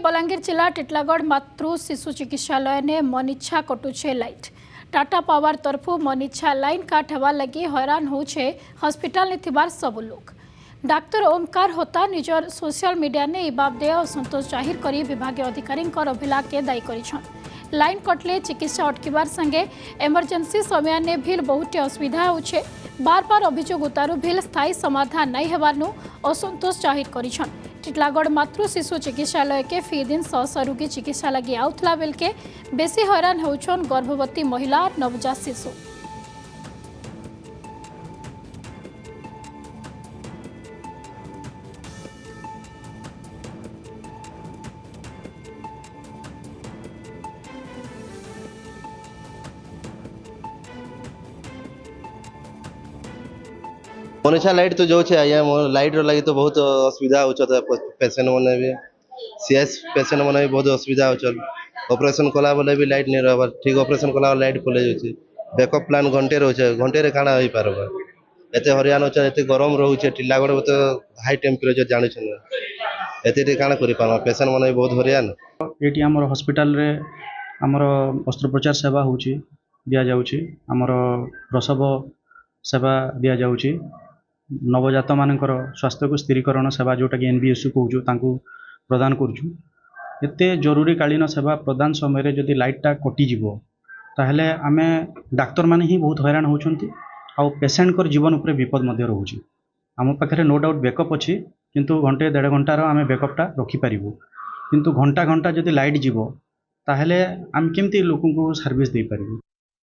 बलांगीर जिला टिटलागढ़ मातृ शिशु चिकित्सालय ने मनिच्छा कटुछे लाइट। टाटा पावर तरफु मनिच्छा लाइन काट हवा लगी हैरान होछे हॉस्पिटल ने थिबार सब लोग। डाक्तर ओमकार होता निजर सोशल मीडिया ने बाबदे असंतोष जाहिर करी विभागीय अधिकारी अभिला के दायी करिछन। लाइन कटले चिकित्सा अटकिबार संगे इमरजेंसी समय ने भील बहुत असुविधा होछे। बार बार अभियोग उतारू भील स्थायी समाधान नहीं हेबारनु असंतोष जाहिर करिछन। टिटलागढ़ मातृ शिशु चिकित्सालय के फी दिन 100 रोगी चिकित्सा लगी आउथला बेल के बेसी हैरान होछन गर्भवती महिला और नवजात शिशु। मनीषा लाइट तो जो आज्ञा लाइट लगी तो बहुत असुविधा हो पेसेंट मैंने भी सीएस पेसेंट मैंने भी बहुत असुविधा हो ऑपरेशन कला बेले भी लाइट नहीं रहा ठीक ऑपरेशन कला लाइट खोले जाऊँगी बैकअप प्लान घंटे रोचे घंटे काଣା हो पार एत हरियाण अच्छे एत गरम रोचे टिलागढ़ तो हाई टेम्परेचर जानूँ एत काଣା कर पेसेंट मैंने भी बहुत हरियाण ये आम हस्पिटाल आमर अस्त्रोपचार सेवा हो दि जाऊँगी आमर प्रसव सेवा दि जाऊँगी नवजात मानकर स्वास्थ्य को स्थिरीकरण सेवा जोटा कि एनबीएसयू कहूँ प्रदान करुँ एते जरूरी कालीन सेवा प्रदान समय जदि लाइटा कटिजिव ताहले आमे डाक्तर माने ही बहुत हैरान होउछंती आ पेशेंट कर जीवन उपरे विपद मध्य रहउछि। आम पाखरे नो डाउट बैकअप अच्छी किंतु घंटे 1.5 घंटार आमे बैकअपटा रखी पारिबु किंतु घंटा घंटा जदि लाइट जीव ताहले आम केमती लोकन को सर्विस दे पारिबु।